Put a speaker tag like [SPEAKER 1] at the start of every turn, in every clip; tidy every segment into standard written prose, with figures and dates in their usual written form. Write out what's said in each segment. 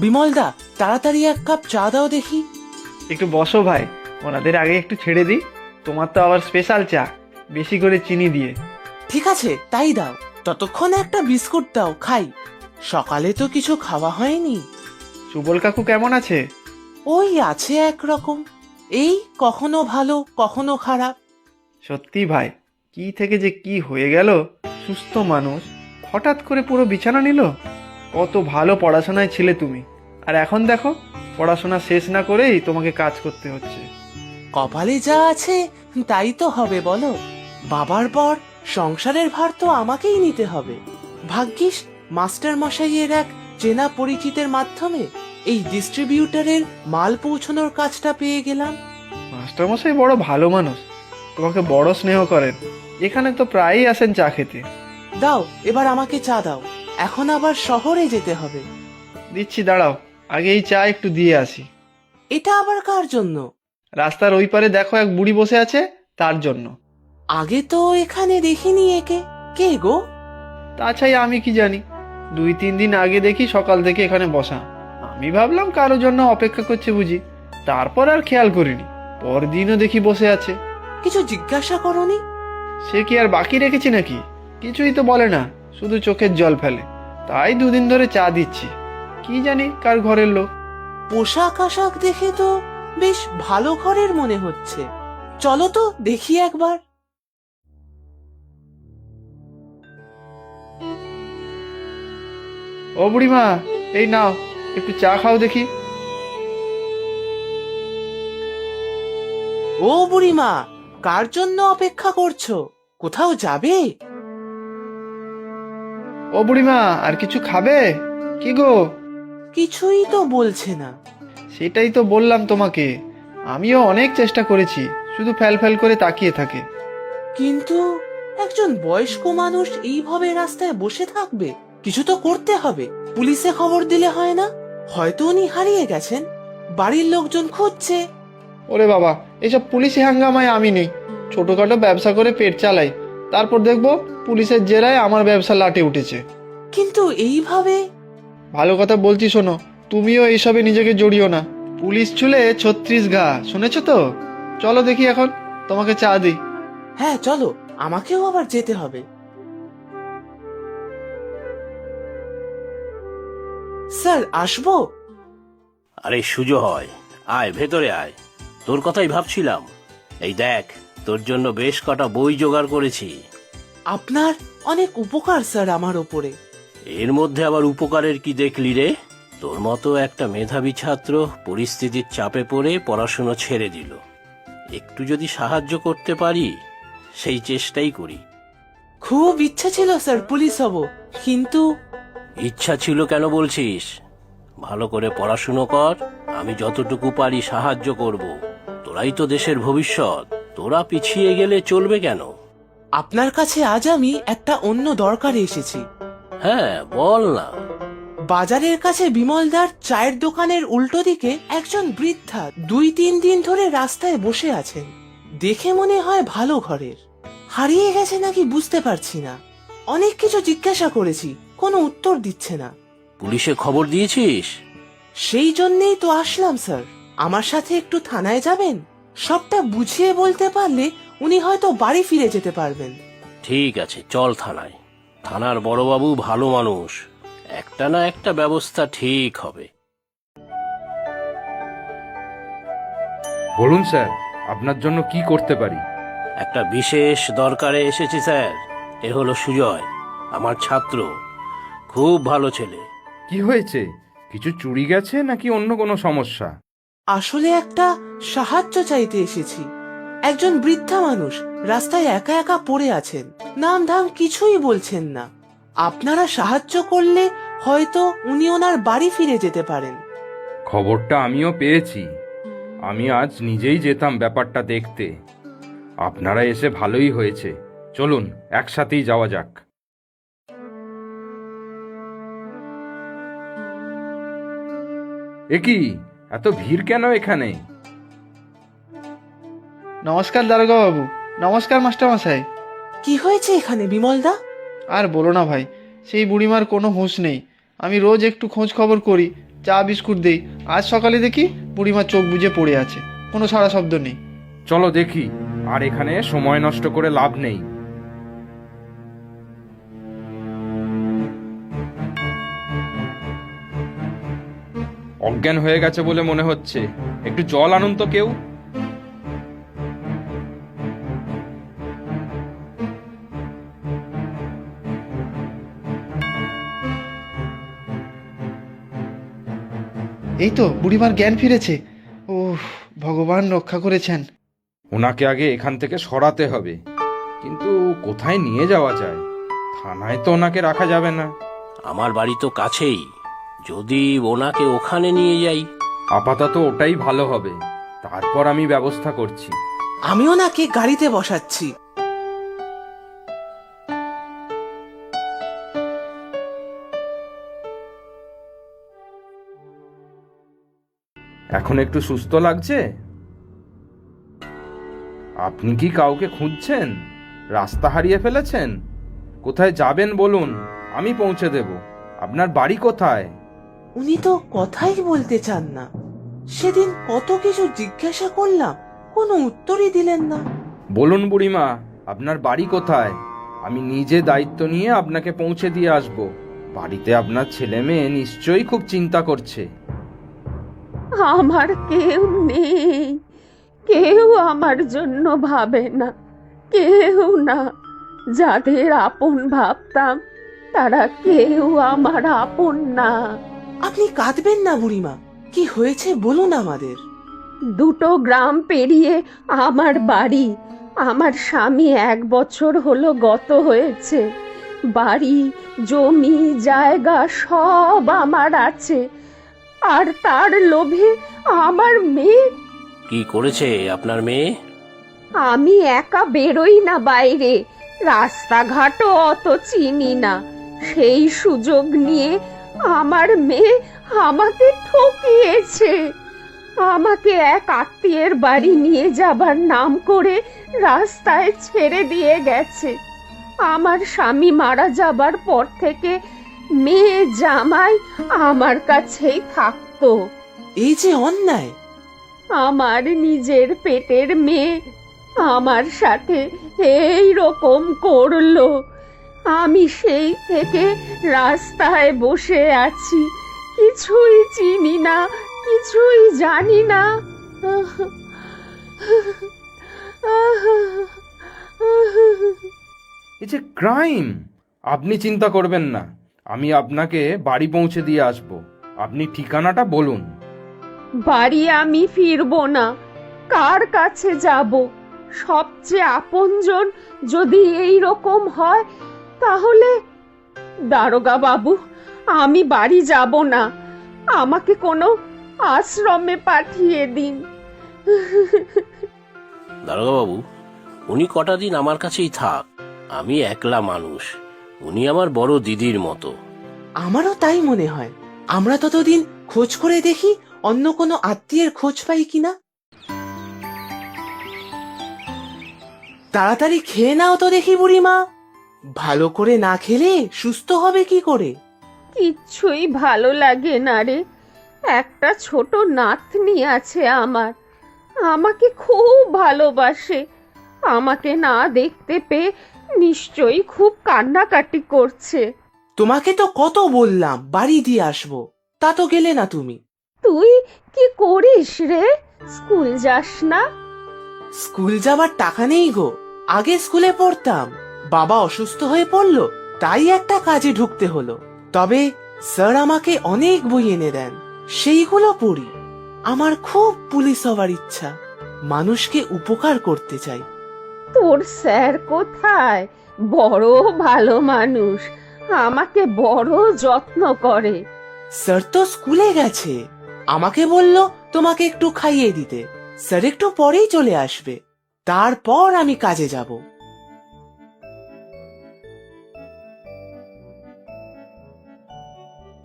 [SPEAKER 1] বিমলদা, তাড়াতাড়ি এক কাপ চা দাও দেখি।
[SPEAKER 2] একটু বসো ভাই, ওনাদের আগে একটু ছেড়ে দিই। তোমার তো আবার স্পেশাল চা, বেশি করে চিনি দিয়ে।
[SPEAKER 1] ঠিক আছে, তাই দাও। ততক্ষণে একটা বিস্কুট দাও, খাই। সকালে তো কিছু খাওয়া হয়নি।
[SPEAKER 2] সুবল কাকু কেমন আছে?
[SPEAKER 1] ওই আছে একরকম, এই কখনো ভালো কখনো খারাপ।
[SPEAKER 2] সত্যি ভাই, কি থেকে যে কি হয়ে গেল। সুস্থ মানুষ হঠাৎ করে পুরো বিছানা নিল। কত ভালো পড়াশোনায় ছিলে তুমি, আর এখন দেখো পড়াশোনা শেষ না করেই তোমাকে কাজ করতে হচ্ছে।
[SPEAKER 1] কপালে যা আছে তাই তো হবে বলো। বাবার পর সংসারের ভার তো আমাকেই নিতে হবে। ভাগ্যিস মাস্টার মশাইয়ের এক চেনা পরিচিতের মাধ্যমে এই ডিস্ট্রিবিউটরের মাল পৌঁছানোর কাজটা পেয়ে গেলাম।
[SPEAKER 2] মাস্টারমশাই বড় ভালো মানুষ, তোমাকে বড় স্নেহ করেন। এখানে তো প্রায়ই আসেন চা খেতে।
[SPEAKER 1] দাও, এবার আমাকে চা দাও, এখন আবার শহরে যেতে হবে।
[SPEAKER 2] দিচ্ছি, দাঁড়াও, আগে এই চা একটু দিয়ে আসি।
[SPEAKER 1] এটা আবার কার জন্য?
[SPEAKER 2] রাস্তার ওই পারে দেখো এক বুড়ি বসে আছে, তার জন্য।
[SPEAKER 1] আগে তো এখানে দেখিনি একে। কে গো?
[SPEAKER 2] তাছাড়া আমি কি জানি, 2-3 দিন আগে দেখি সকাল থেকে এখানে বসা। আমি ভাবলাম কারোর জন্য অপেক্ষা করছে বুঝি, তারপর আর খেয়াল করিনি। পরদিনও দেখি বসে আছে।
[SPEAKER 1] কিছু জিজ্ঞাসা করনি?
[SPEAKER 2] সে কি আর বাকি রেখেছি নাকি? কিছুই তো বলে না, শুধু চোখের জল ফেলে। তাই 2 দিন ধরে চা দিচ্ছি। কি জানি কার ঘরের লোক।
[SPEAKER 1] পোশাক আশাক দেখে তো বেশ ভালো ঘরের মনে হচ্ছে। চলো তো দেখি একবার।
[SPEAKER 2] ও বুড়িমা, এই নাও, একটু চা খাও দেখি।
[SPEAKER 1] ও বুড়িমা, কার জন্য অপেক্ষা করছো? কোথাও যাবে?
[SPEAKER 2] ও বুড়িমা, আর কিছু খাবে? কি গো?
[SPEAKER 1] কিছুই তো বলছে না।
[SPEAKER 2] সেটাই তো বললাম তোমাকে, আমিও অনেক চেষ্টা করেছি, শুধু ফ্যাল ফ্যাল করে তাকিয়ে থাকে।
[SPEAKER 1] কিন্তু একজন বয়স্ক মানুষ এইভাবে রাস্তায় বসে থাকবে? কিছু তো করতে হবে। পুলিশে খবর দিলে হয় না? হয়তো উনি হারিয়ে গেছেন, বাড়ির লোকজন খুঁজছে।
[SPEAKER 2] ওরে বাবা, এসব পুলিশি হাঙ্গামায় আমি নেই। ছোটখাটো ব্যবসা করে পেট চালাই, তারপর দেখবো পুলিশের জেরায় আমার ব্যবসা লাটে উঠেছে।
[SPEAKER 1] কিন্তু এইভাবে?
[SPEAKER 2] ভালো কথা বলছি শোনো, তুমিও এইসবে নিজেকে জড়িও না। পুলিশ ছুলে 36 ঘা, শুনেছো তো? চলো দেখি এখন, তোমাকে চা দিই।
[SPEAKER 1] হ্যাঁ চলো, আমাকেও আবার যেতে হবে। স্যার, আসবো?
[SPEAKER 3] আরে সুজয়, আয় ভেতরে আয়। তোর কথাই ভাবছিলাম। এই দেখ, তোর জন্য বেশ কটা বই জোগাড় করেছি।
[SPEAKER 1] আপনার অনেক উপকার স্যার আমার ওপরে।
[SPEAKER 3] এর মধ্যে আবার উপকারের কি দেখলি রে? তোর মতো একটা মেধাবী ছাত্র পরিস্থিতির চাপে পড়ে পড়াশুনো ছেড়ে দিল। একটু যদি সাহায্য করতে পারি, সেই চেষ্টাই করি।
[SPEAKER 1] খুব ইচ্ছা ছিল স্যার পুলিশ হব, কিন্তু
[SPEAKER 3] ইচ্ছা ছিল কেন বলছিস? ভালো করে পড়াশুনো কর, আমি যতটুকু পারি সাহায্য করব। তোরাই তো দেশের ভবিষ্যৎ, তোরা পিছিয়ে গেলে চলবে কেন?
[SPEAKER 1] আপনার কাছে আজ আমি একটা অন্য দরকারে এসেছি।
[SPEAKER 3] হ্যাঁ, বল না।
[SPEAKER 1] বাজারের কাছে বিমলদার চায়ের দোকানের উল্টো দিকে একজন বৃদ্ধা 2-3 দিন ধরে রাস্তায় বসে আছেন। দেখে মনে হয় ভালো ঘরের। হারিয়ে গেছে নাকি বুঝতে পারছি না। অনেক কিছু জিজ্ঞাসা করেছি, কোনো উত্তর দিচ্ছে না।
[SPEAKER 3] পুলিশে খবর দিয়েছিস?
[SPEAKER 1] সেই জন্যেই তো আসলাম স্যার। আমার সাথে একটু থানায় যাবেন? সবটা বুঝিয়ে বলতে পারলে উনি হয়তো বাড়ি ফিরে যেতে পারবেন।
[SPEAKER 3] ঠিক আছে, চল থানায়। থানার বড়বাবু ভালো মানুষ, একটা না একটা ব্যবস্থা ঠিক হবে।
[SPEAKER 4] বলুন স্যার, আপনার জন্য কি করতে পারি?
[SPEAKER 3] একটা বিশেষ দরকারে এসেছি স্যার। এ হলো সুজয়, আমার ছাত্র, খুব ভালো ছেলে।
[SPEAKER 4] কি হয়েছে? কিছু চুরি গেছে নাকি অন্য কোনো সমস্যা?
[SPEAKER 1] আসলে একটা সাহায্য চাইতে এসেছি। একজন বৃদ্ধা মানুষ রাস্তায় একা একা পড়ে আছেন, নাম ধাম কিছুই বলছেন না। আপনারা সাহায্য করলে হয়তো উনি ওনার বাড়ি ফিরে যেতে পারেন।
[SPEAKER 4] খবরটা আমিও পেয়েছি। আমি আজ নিজেই যেতাম ব্যাপারটা দেখতে। আপনারা এসে ভালোই হয়েছে। চলুন একসাথেই যাওয়া যাক। এ কি, এত ভিড় কেন এখানে?
[SPEAKER 2] নমস্কার দারোগা বাবু। নমস্কার মাস্টার মশাই।
[SPEAKER 1] কি হয়েছে এখানে বিমলদা?
[SPEAKER 2] আর বলো না ভাই, সেই বুড়িমার কোনো হুঁশ নেই। আমি রোজ একটু খোঁজ খবর করি, চা বিস্কুট দেই। আজ সকালে দেখি বুড়িমা চোখ বুজে পড়ে আছে, কোনো সাড়া শব্দ নেই।
[SPEAKER 4] চলো দেখি, আর এখানে সময় নষ্ট করে লাভ নেই। অজ্ঞান হয়ে গেছে বলে মনে হচ্ছে, একটু জল আনুন তো কেউ।
[SPEAKER 2] এই তো বুড়িমার জ্ঞান ফিরেছে। ও ভগবান রক্ষা করেছেন।
[SPEAKER 4] ওনাকে আগে এখান থেকে সরাতে হবে, কিন্তু কোথায় নিয়ে যাওয়া যায়? থানায় তো ওনাকে রাখা যাবে না।
[SPEAKER 3] আমার বাড়ি তো কাছেই, যদি ওনাকে ওখানে নিয়ে যাই।
[SPEAKER 4] আপাতত ওটাই ভালো হবে, তারপর আমি ব্যবস্থা করছি।
[SPEAKER 1] আমি ওনাকে গাড়িতে বসাচ্ছি।
[SPEAKER 4] এখন একটু সুস্থ লাগছে? আপনি কি কাউকে খুঁজছেন? রাস্তা হারিয়ে ফেলেছেন? কোথায় যাবেন বলুন, আমি পৌঁছে দেব। আপনার বাড়ি কোথায়?
[SPEAKER 1] উনি তো কথাই বলতে চান না। সেদিন কত কিছু জিজ্ঞাসা করলাম, কোনো উত্তরই দিলেন না।
[SPEAKER 4] বলুন বুড়িমা, আপনার বাড়ি কোথায়? আমি নিজে দায়িত্ব নিয়ে আপনাকে পৌঁছে দিয়ে আসব। বাড়িতে আপনার ছেলে মেয়ে নিশ্চয়ই খুব চিন্তা করছে।
[SPEAKER 5] আমার কেউ নেই, কেউ আমার জন্য ভাবে না, কেউ না। যাদের আপন ভাবতাম তারা কেউ আমার আপন না।
[SPEAKER 1] আপনি কাঁদবেন না বুড়িমা, কি হয়েছে বলুন আমাদের।
[SPEAKER 5] 2 গ্রাম পেরিয়ে আমার বাড়ি। আমার স্বামী 1 বছর হলো গত হয়েছে। বাড়ি, জমি, জায়গা সব আমার আছে, আর তার লোভে আমার মেয়ে।
[SPEAKER 3] কি করেছে আপনার মেয়ে?
[SPEAKER 5] আমি একা বেরোই না বাইরে, রাস্তাঘাটও অত চিনি না। সেই সুযোগ নিয়ে আমার মেয়ে আমাকে ঠকিয়েছে। আমাকে এক আত্মীয়ের বাড়ি নিয়ে যাবার নাম করে রাস্তায় ছেড়ে দিয়ে গেছে। আমার স্বামী মারা যাবার পর থেকে মেয়ে জামাই আমার কাছেই থাকতো।
[SPEAKER 1] এই যে অন্যায়।
[SPEAKER 5] আমার নিজের পেটের মেয়ে আমার সাথে এই রকম করলো। আমি সেই থেকে রাস্তায় বসে আছি, কিছুই চিনি না, কিছুই জানি না।
[SPEAKER 4] এই যে ক্রাইম! আপনি চিন্তা করবেন না, আমি আপনাকে বাড়ি পৌঁছে দিয়ে আসব। আপনি ঠিকানাটা বলুন।
[SPEAKER 5] বাড়ি আমি ফিরবো না, কার কাছে যাব? সবচেয়ে আপনজন যদি এই রকম হয় তাহলে দারোগা বাবু, আমি বাড়ি যাব না, আমাকে কোনো আশ্রমে পাঠিয়ে দিন।
[SPEAKER 3] দারোগাবাবু, উনি কটা দিন আমার কাছেই থাক। আমি একলা মানুষ, উনি আমার বড় দিদির মতো।
[SPEAKER 1] আমারও তাই মনে হয়। আমরা ততদিন খোঁজ করে দেখি অন্য কোনো আত্মীয়ের খোঁজ পাই কিনা। তাড়াতাড়ি খেয়ে নাও তো দেখি বুড়িমা, ভালো করে না খেলে সুস্থ হবে কি করে?
[SPEAKER 5] কিচ্ছুই ভালো লাগে না রে। একটা ছোট নাতনি আছে আমার, আমাকে খুব ভালোবাসে। আমাকে না দেখতে পেয়ে নিশ্চয়ই খুব কান্নাকাটি করছে।
[SPEAKER 1] তোমাকে তো কত বললাম বাড়ি দিয়ে আসবো, তা তো গেলে না তুমি।
[SPEAKER 5] তুই কি করিস রে? স্কুল যাস না?
[SPEAKER 1] স্কুল যাবার টাকা নেই গো। আগে স্কুলে পড়তাম, বাবা অসুস্থ হয়ে পড়লো, তাই একটা কাজে ঢুকতে হলো। তবে স্যার আমাকে অনেক বই এনে দেন, সেইগুলো পড়ি। আমার খুব পুলিশ হবার ইচ্ছা, মানুষকে উপকার করতে চাই।
[SPEAKER 5] তোর স্যার কোথায়? বড় ভালো মানুষ, আমাকে বড় যত্ন করে।
[SPEAKER 1] স্যার তো স্কুলে গেছে, আমাকে বলল তোমাকে একটু খাইয়ে দিতে। স্যার একটু পরেই চলে আসবে, তারপর আমি কাজে যাব।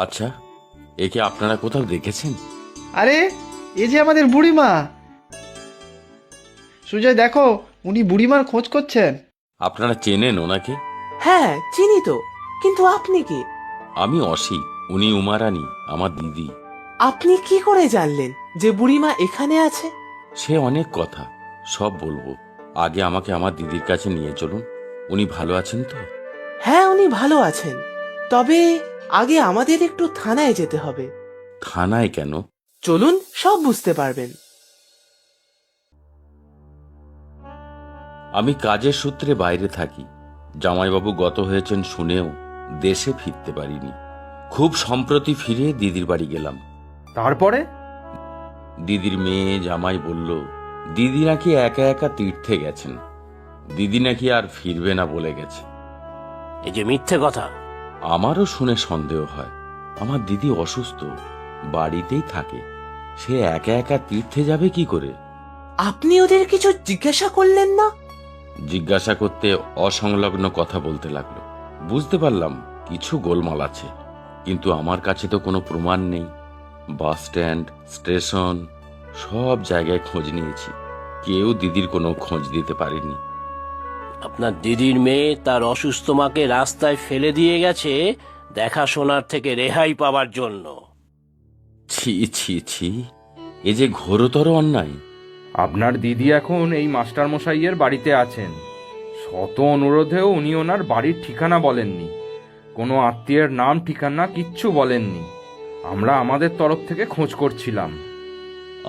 [SPEAKER 6] আচ্ছা, একে আপনারা কোথাও দেখেছেন?
[SPEAKER 2] আরে এ যে আমাদের বুড়িমা। সুজয় দেখো, উনি বুড়িমার খোঁজ করছেন।
[SPEAKER 6] আপনারা চেনেন ওনাকে?
[SPEAKER 1] হ্যাঁ চিনি তো, কিন্তু আপনি কি?
[SPEAKER 6] আমি অসি, উনি উমারানী, আমার দিদি।
[SPEAKER 1] আপনি কি করে জানলেন যে বুড়িমা এখানে আছে?
[SPEAKER 6] সে অনেক কথা, সব বলবো। আগে আমাকে আমার দিদির কাছে নিয়ে চলুন। উনি ভালো আছেন তো?
[SPEAKER 1] হ্যাঁ, উনি ভালো আছেন, তবে আগে আমাদের একটু থানায় যেতে হবে।
[SPEAKER 6] থানায় কেন?
[SPEAKER 1] চলুন, সব বুঝতে পারবেন।
[SPEAKER 6] আমি কাজের সূত্রে বাইরে থাকি। জামাইবাবু গত হয়েছেন শুনেও দেশে ফিরতে পারিনি। খুব সম্প্রতি ফিরে দিদির বাড়ি গেলাম।
[SPEAKER 4] তারপরে?
[SPEAKER 6] দিদির মেয়ে জামাই বলল দিদি নাকি একা একা তীর্থে গেছেন। দিদি নাকি আর ফিরবে না বলে গেছে।
[SPEAKER 3] এই যে মিথ্যে কথা।
[SPEAKER 6] আমারও শুনে সন্দেহ হয়। আমার দিদি অসুস্থ, বাড়িতেই থাকে। সে একা একা তীর্থে যাবে কি করে?
[SPEAKER 1] আপনি ওদের কিছু জিজ্ঞাসা করলেন না?
[SPEAKER 6] জিজ্ঞাসা করতে অসংলগ্ন কথা বলতে লাগলো। বুঝতে পারলাম কিছু গোলমাল আছে, কিন্তু আমার কাছে তো কোনো প্রমাণ নেই। বাস স্ট্যান্ড, স্টেশন, সব জায়গায় খোঁজ নিয়েছি, কেউ দিদির কোনো খোঁজ দিতে পারেনি।
[SPEAKER 3] আপনার দিদির মেয়ে তার অসুস্থ মাকে রাস্তায় ফেলে দিয়ে গেছে দেখাশোনার থেকে রেহাই পাওয়ার জন্য।
[SPEAKER 6] ছি ছি ছি, এ যে ঘোরতর অন্যায়।
[SPEAKER 4] আপনার দিদি এখন এই মাস্টার মশাইয়ের বাড়িতে আছেন। শত অনুরোধেও উনি ওনার বাড়ির ঠিকানা বলেননি, কোনো আত্মীয়ের নাম ঠিকানা কিচ্ছু বলেননি। আমরা আমাদের তরফ থেকে খোঁজ করছিলাম।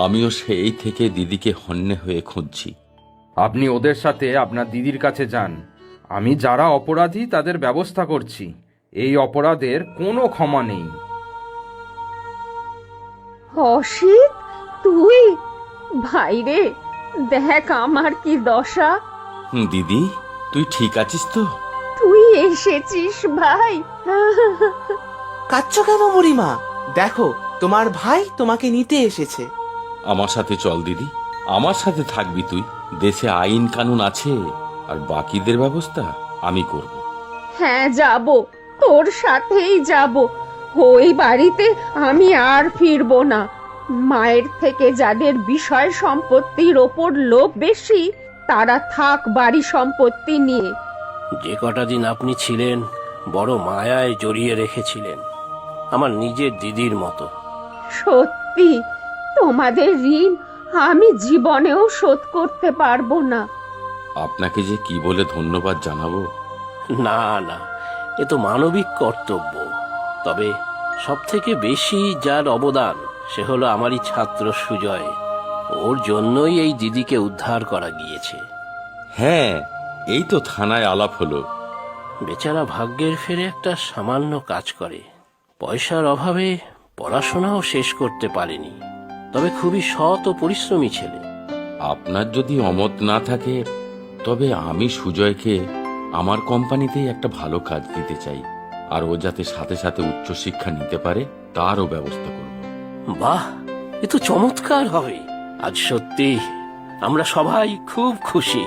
[SPEAKER 6] আমিও সেই থেকে দিদিকে হন্যে হয়ে খুঁজছি।
[SPEAKER 4] আপনি ওদের সাথে আপনার দিদির কাছে যান। আমি যারা অপরাধী তাদের ব্যবস্থা করছি। এই অপরাধের কোনো ক্ষমা নেই।
[SPEAKER 5] অসিত, তুই? ভাইরে, দেখ আমার কি দশা।
[SPEAKER 6] দিদি, তুই ঠিক আছিস তো?
[SPEAKER 5] তুই এসেছিস ভাই?
[SPEAKER 1] কাচ্ছ কেন বুড়িমা? দেখো, তোমার ভাই তোমাকে নিতে এসেছে।
[SPEAKER 6] আমার সাথে চল দিদি, আমার সাথে থাকবি তুই। দেশে আইন কানুন আছে, আর বাকিদের ব্যবস্থা আমি করব।
[SPEAKER 5] হ্যাঁ, যাব, তোর সাথেই যাব। ওই বাড়িতে আমি আর ফিরবো না। মায়ের থেকে যাদের বিষয় সম্পত্তির ওপর লোভ বেশি, তারা থাক বাড়ি সম্পত্তি নিয়ে।
[SPEAKER 3] যে কটা দিন আপনি ছিলেন বড় মায়ায় জড়িয়ে রেখেছিলেন, আমার নিজের দিদির মতো।
[SPEAKER 5] সত্যি, তোমাদের ঋণ আমি জীবনেও শোধ করতে পারবো না।
[SPEAKER 6] আপনাকে যে কি বলে ধন্যবাদ জানাবো।
[SPEAKER 3] না না, এ তো মানবিক কর্তব্য। তবে সব থেকে বেশি যার অবদান সে হলো আমারই ছাত্র সুজয়। ওর জন্যই এই দিদিকে উদ্ধার করা গিয়েছে।
[SPEAKER 6] হ্যাঁ, এই তো থানায় আলাপ হলো।
[SPEAKER 3] বেচারা ভাগ্যের ফেরে একটা সামান্য কাজ করে, পয়সার অভাবে পড়াশোনাও শেষ করতে পারেনি। তবে খুবই সৎ ও পরিশ্রমী ছেলে।
[SPEAKER 6] আপনার যদি অমত না থাকে, তবে আমি সুজয়কে আমার কোম্পানিতেই একটা ভালো কাজ দিতে চাই, আর ও যাতে সাথে সাথে উচ্চশিক্ষা নিতে পারে তারও ব্যবস্থা করব।
[SPEAKER 3] বাহ, এ তো চমৎকার হবে। আজ সত্যি আমরা সবাই খুব খুশি।